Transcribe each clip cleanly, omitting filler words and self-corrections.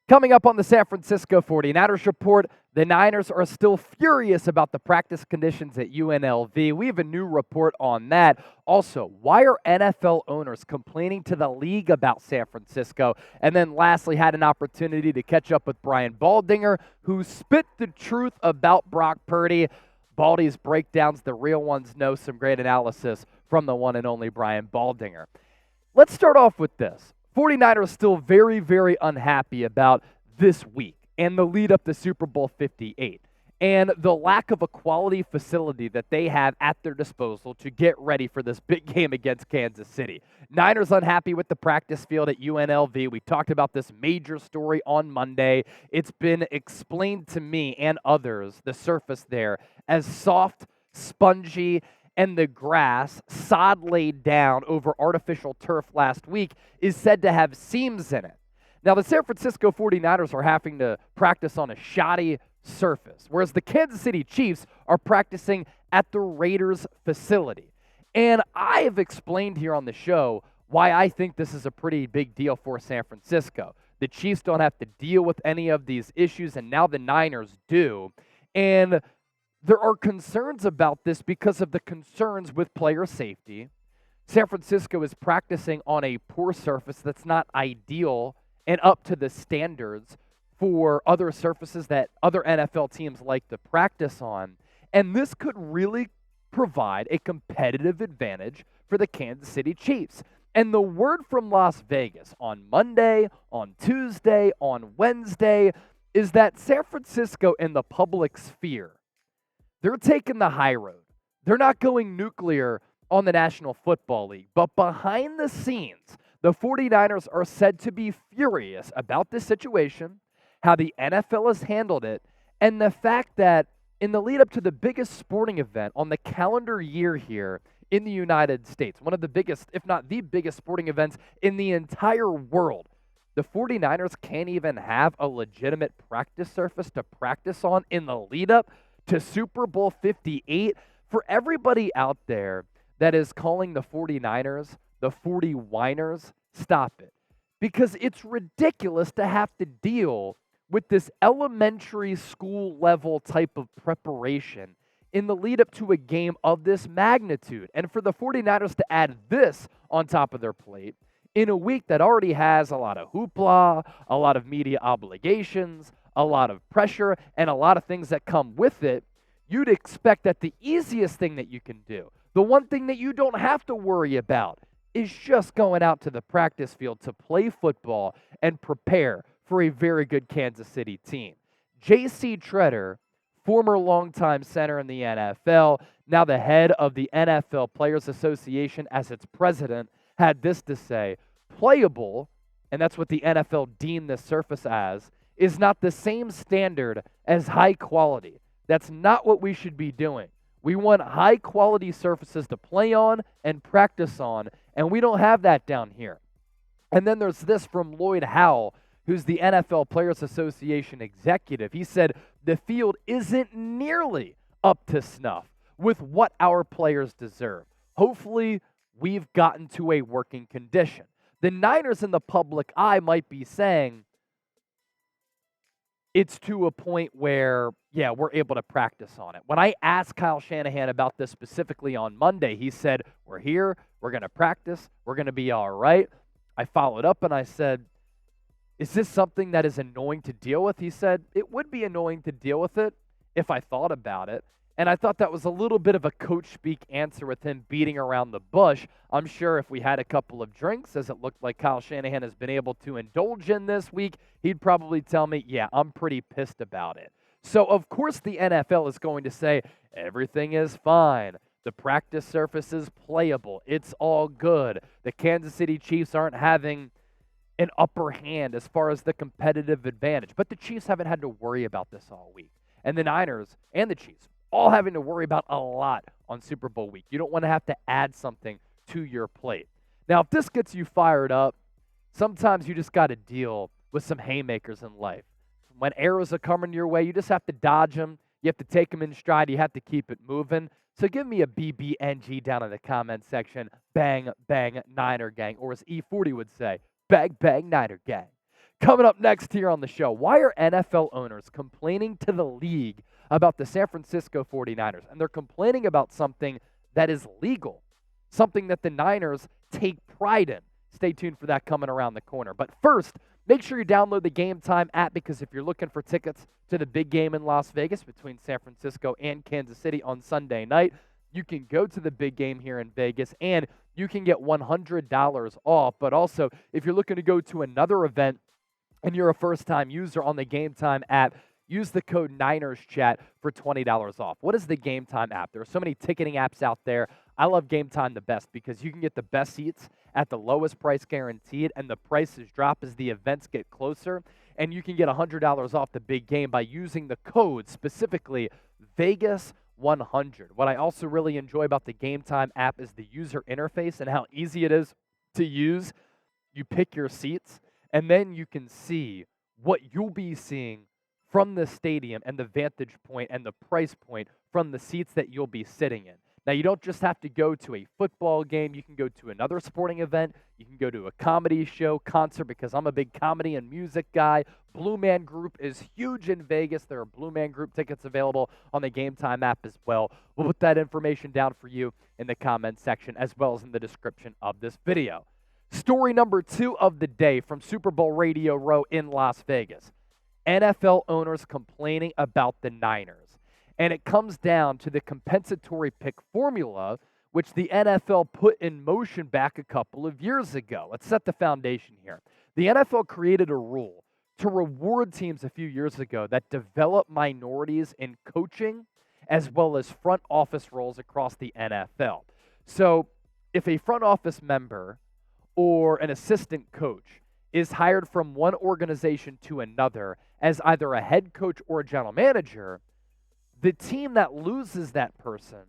Coming up on the San Francisco 49ers report, the Niners are still furious about the practice conditions at UNLV. We have a new report on that. Also, why are NFL owners complaining to the league about San Francisco? And then lastly, had an opportunity to catch up with Brian Baldinger, who spit the truth about Brock Purdy. Baldy's breakdowns, the real ones know, some great analysis from the one and only Brian Baldinger. Let's start off with this. 49ers still very, very unhappy about this week and the lead up to Super Bowl 58 and the lack of a quality facility that they have at their disposal to get ready for this big game against Kansas City. Niners unhappy with the practice field at UNLV. We talked about this major story on Monday. It's been explained to me and others, the surface there, as soft, spongy, and the grass, sod laid down over artificial turf last week, is said to have seams in it. Now, the San Francisco 49ers are having to practice on a shoddy surface, whereas the Kansas City Chiefs are practicing at the Raiders facility. And I have explained here on the show why I think this is a pretty big deal for San Francisco. The Chiefs don't have to deal with any of these issues, and now the Niners do. And there are concerns about this because of the concerns with player safety. San Francisco is practicing on a poor surface that's not ideal and up to the standards for other surfaces that other NFL teams like to practice on. And this could really provide a competitive advantage for the Kansas City Chiefs. And the word from Las Vegas on Monday, on Tuesday, on Wednesday is that San Francisco in the public sphere, they're taking the high road. They're not going nuclear on the National Football League. But behind the scenes, the 49ers are said to be furious about this situation, how the NFL has handled it, and the fact that in the lead up to the biggest sporting event on the calendar year here in the United States, one of the biggest, if not the biggest sporting events in the entire world, the 49ers can't even have a legitimate practice surface to practice on in the lead up to Super Bowl 58. For everybody out there that is calling the 49ers the 40 whiners, stop it. Because it's ridiculous to have to deal with this elementary school level type of preparation in the lead up to a game of this magnitude. And for the 49ers to add this on top of their plate in a week that already has a lot of hoopla, a lot of media obligations, a lot of pressure, and a lot of things that come with it, you'd expect that the easiest thing that you can do, the one thing that you don't have to worry about, is just going out to the practice field to play football and prepare for a very good Kansas City team. JC Tretter, former longtime center in the NFL, now the head of the NFL Players Association as its president, had this to say: Playable, and that's what the NFL deemed this surface as, is not the same standard as high quality. That's not what we should be doing. We want high quality surfaces to play on and practice on, and we don't have that down here. And then there's this from Lloyd Howell, who's the NFL Players Association executive. He said, the field isn't nearly up to snuff with what our players deserve. Hopefully, we've gotten to a working condition. The Niners in the public eye might be saying, it's to a point where, yeah, we're able to practice on it. When I asked Kyle Shanahan about this specifically on Monday, he said, we're here, we're going to practice, we're going to be all right. I followed up and I said, is this something that is annoying to deal with? He said, it would be annoying to deal with it if I thought about it. And I thought that was a little bit of a coach speak answer with him beating around the bush. I'm sure if we had a couple of drinks, as it looked like Kyle Shanahan has been able to indulge in this week, he'd probably tell me, yeah, I'm pretty pissed about it. So, of course, the NFL is going to say, everything is fine. The practice surface is playable. It's all good. The Kansas City Chiefs aren't having an upper hand as far as the competitive advantage. But the Chiefs haven't had to worry about this all week. And the Niners and the Chiefs all having to worry about a lot on Super Bowl week. You don't want to have to add something to your plate. Now, if this gets you fired up, sometimes you just got to deal with some haymakers in life. When arrows are coming your way, you just have to dodge them. You have to take them in stride. You have to keep it moving. So give me a BBNG down in the comment section. Bang, bang, Niner gang. Or as E40 would say, bang, bang, Niner gang. Coming up next here on the show, why are NFL owners complaining to the league about the San Francisco 49ers? And they're complaining about something that is legal, something that the Niners take pride in. Stay tuned for that coming around the corner. But first, make sure you download the Game Time app, because if you're looking for tickets to the big game in Las Vegas between San Francisco and Kansas City on Sunday night, you can go to the big game here in Vegas and you can get $100 off. But also, if you're looking to go to another event and you're a first-time user on the Game Time app, use the code NinersChat for $20 off. What is the Game Time app? There are so many ticketing apps out there. I love Game Time the best because you can get the best seats at the lowest price guaranteed, and the prices drop as the events get closer. And you can get $100 off the big game by using the code, specifically Vegas100. What I also really enjoy about the Game Time app is the user interface and how easy it is to use. You pick your seats, and then you can see what you'll be seeing from the stadium and the vantage point and the price point from the seats that you'll be sitting in. Now, you don't just have to go to a football game. You can go to another sporting event. You can go to a comedy show, concert, because I'm a big comedy and music guy. Blue Man Group is huge in Vegas. There are Blue Man Group tickets available on the Game Time app as well. We'll put that information down for you in the comments section as well as in the description of this video. Story number 2 of the day from Super Bowl Radio Row in Las Vegas. NFL owners complaining about the Niners. And it comes down to the compensatory pick formula, which the NFL put in motion back a couple of years ago. Let's set the foundation here. The NFL created a rule to reward teams a few years ago that develop minorities in coaching as well as front office roles across the NFL. So if a front office member or an assistant coach is hired from one organization to another as either a head coach or a general manager, the team that loses that person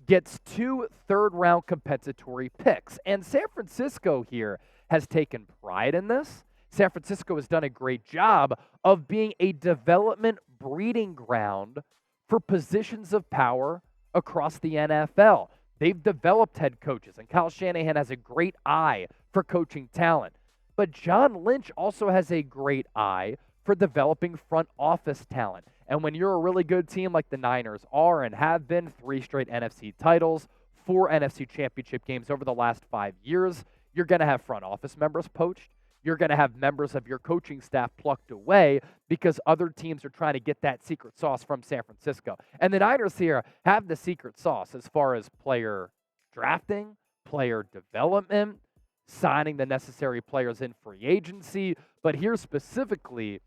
gets 2 third-round compensatory picks. And San Francisco here has taken pride in this. San Francisco has done a great job of being a development breeding ground for positions of power across the NFL. They've developed head coaches, and Kyle Shanahan has a great eye for coaching talent. But John Lynch also has a great eye for developing front office talent. And when you're a really good team like the Niners are and have been, 3 straight NFC titles, 4 NFC championship games over the last 5 years, you're going to have front office members poached. You're going to have members of your coaching staff plucked away because other teams are trying to get that secret sauce from San Francisco. And the Niners here have the secret sauce as far as player drafting, player development, signing the necessary players in free agency. But here specifically,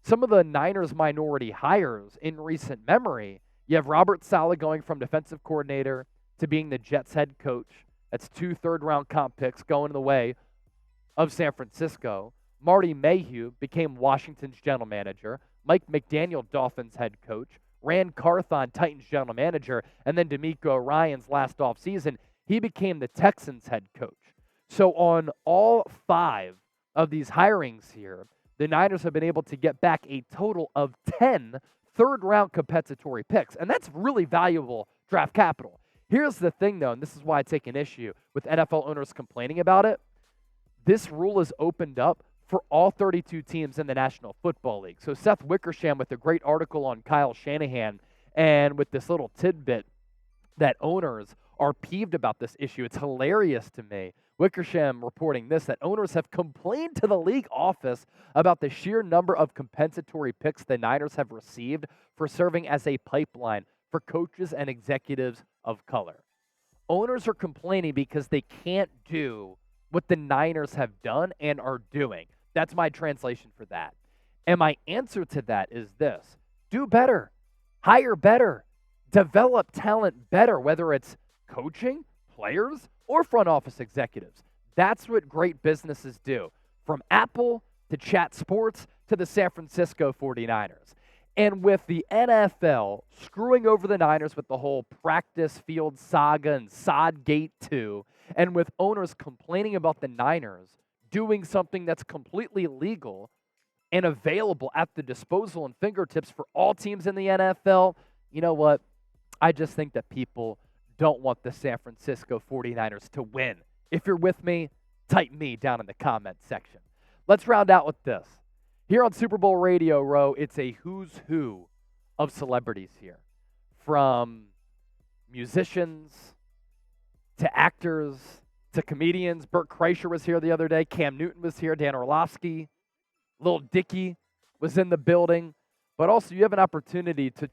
some of the Niners minority hires in recent memory, you have Robert Saleh going from defensive coordinator to being the Jets head coach. That's 2 third-round comp picks going the way of San Francisco. Marty Mayhew became Washington's general manager. Mike McDaniel, Dolphins head coach. Rand Carthon, Titans general manager. And then DeMeco Ryans last offseason, he became the Texans head coach. So on all 5 of these hirings here, the Niners have been able to get back a total of 10 third-round compensatory picks. And that's really valuable draft capital. Here's the thing, though, and this is why I take an issue with NFL owners complaining about it. This rule is opened up for all 32 teams in the National Football League. So Seth Wickersham with a great article on Kyle Shanahan and with this little tidbit that owners are peeved about this issue. It's hilarious to me. Wickersham reporting this, that owners have complained to the league office about the sheer number of compensatory picks the Niners have received for serving as a pipeline for coaches and executives of color. Owners are complaining because they can't do what the Niners have done and are doing. That's my translation for that. And my answer to that is this: do better, hire better, develop talent better, whether it's coaching, players, or front office executives. That's what great businesses do, from Apple to Chat Sports to the San Francisco 49ers. And with the NFL screwing over the Niners with the whole practice field saga and SOD-GATE 2, and with owners complaining about the Niners doing something that's completely legal and available at the disposal and fingertips for all teams in the NFL, you know what? I just think that people don't want the San Francisco 49ers to win. If you're with me, type me down in the comment section. Let's round out with this. Here on Super Bowl Radio Row, it's a who's who of celebrities here. From musicians to actors to comedians. Burt Kreischer was here the other day. Cam Newton was here. Dan Orlovsky. Lil Dicky was in the building. But also you have an opportunity to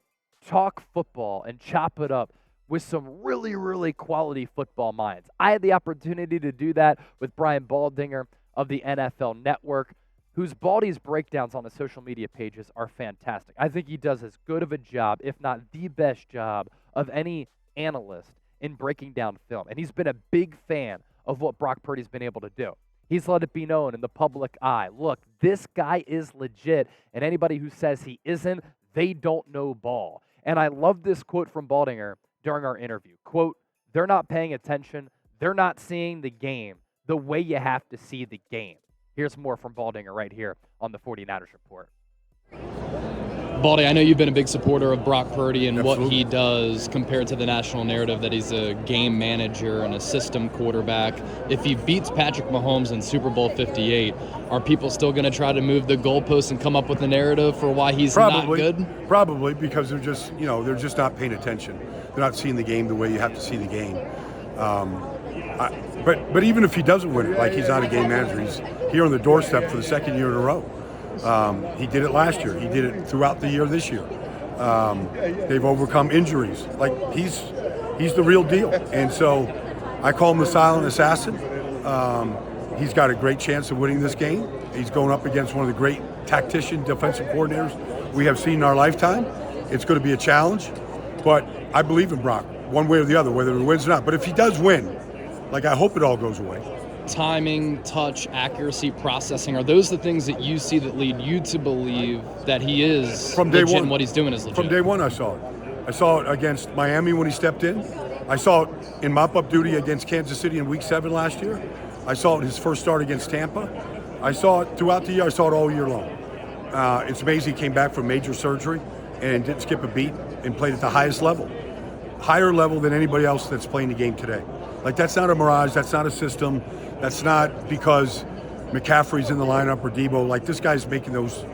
talk football and chop it up with some really, really quality football minds. I had the opportunity to do that with Brian Baldinger of the NFL Network, whose Baldy's breakdowns on the social media pages are fantastic. I think he does as good of a job, if not the best job, of any analyst in breaking down film. And he's been a big fan of what Brock Purdy's been able to do. He's let it be known in the public eye. Look, this guy is legit, and anybody who says he isn't, they don't know ball. And I love this quote from Baldinger during our interview. Quote, "They're not paying attention. They're not seeing the game the way you have to see the game." Here's more from Baldinger right here on the 49ers Report. Baldy, I know you've been a big supporter of Brock Purdy and Absolutely. what he does compared to the national narrative that he's a game manager and a system quarterback. If he beats Patrick Mahomes in Super Bowl 58, are people still going to try to move the goalposts and come up with a narrative for why he's not good? Probably, because they're just, they're just not paying attention. They're not seeing the game the way you have to see the game. But even if he doesn't win it, like he's not a game manager, he's here on the doorstep for the second year in a row. He did it last year. He did it throughout the year this year. They've overcome injuries. Like he's the real deal. And so I call him the silent assassin. He's got a great chance of winning this game. He's going up against one of the great tactician defensive coordinators we have seen in our lifetime. It's going to be a challenge, but I believe in Brock one way or the other, whether he wins or not. But if he does win, like I hope it all goes away. Timing, touch, accuracy, processing, are those the things that you see that lead you to believe that he is From day legit one. and what he's doing is legit? From day one I saw it. I saw it against Miami when he stepped in. I saw it in mop-up duty against Kansas City in Week 7 last year. I saw it in his first start against Tampa. I saw it throughout the year. I saw it all year long. It's amazing he came back from major surgery and didn't skip a beat and played at the highest level. Higher level than anybody else that's playing the game today. Like, that's not a mirage. That's not a system. That's not because McCaffrey's in the lineup or Debo. Like, this guy's making those.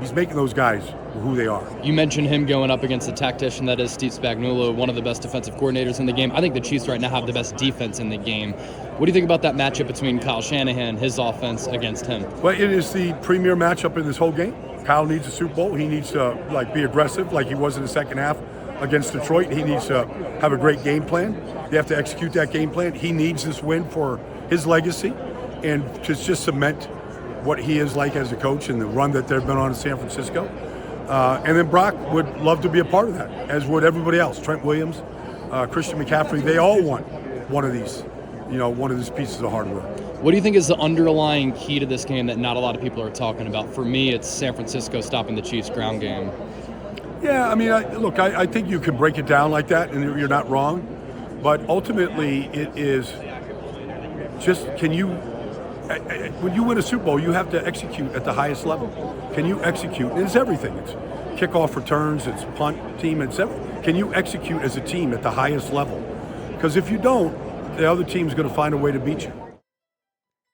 He's making those guys who they are. You mentioned him going up against a tactician that is Steve Spagnuolo, one of the best defensive coordinators in the game. I think the Chiefs right now have the best defense in the game. What do you think about that matchup between Kyle Shanahan, his offense, against him? Well, it is the premier matchup in this whole game. Kyle needs a Super Bowl. He needs to be aggressive like he was in the second half against Detroit. He needs to have a great game plan. They have to execute that game plan. He needs this win for his legacy and to just cement what he is like as a coach and the run that they've been on in San Francisco. And then Brock would love to be a part of that, as would everybody else. Trent Williams, Christian McCaffrey, they all want one of these, one of these pieces of hardware. What do you think is the underlying key to this game that not a lot of people are talking about? For me, it's San Francisco stopping the Chiefs' ground game. Yeah, I mean, I think you can break it down like that, and you're not wrong. But ultimately, it is just, when you win a Super Bowl, you have to execute at the highest level. Can you execute? And it's everything. It's kickoff returns, it's punt team, it's everything. Can you execute as a team at the highest level? Because if you don't, the other team's going to find a way to beat you.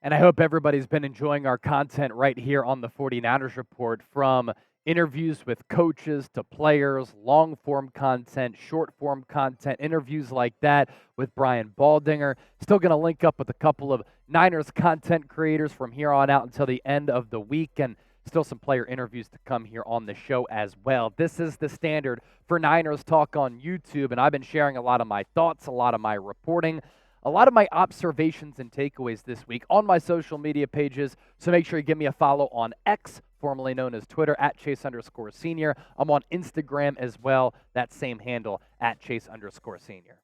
And I hope everybody's been enjoying our content right here on the 49ers Report, from interviews with coaches to players, long-form content, short-form content, interviews like that with Brian Baldinger. Still going to link up with a couple of Niners content creators from here on out until the end of the week, and still some player interviews to come here on the show as well. This is the standard for Niners Talk on YouTube, and I've been sharing a lot of my thoughts, a lot of my reporting, a lot of my observations and takeaways this week on my social media pages, so make sure you give me a follow on X, formerly known as Twitter, at Chase_Senior. I'm on Instagram as well, that same handle, at Chase_Senior.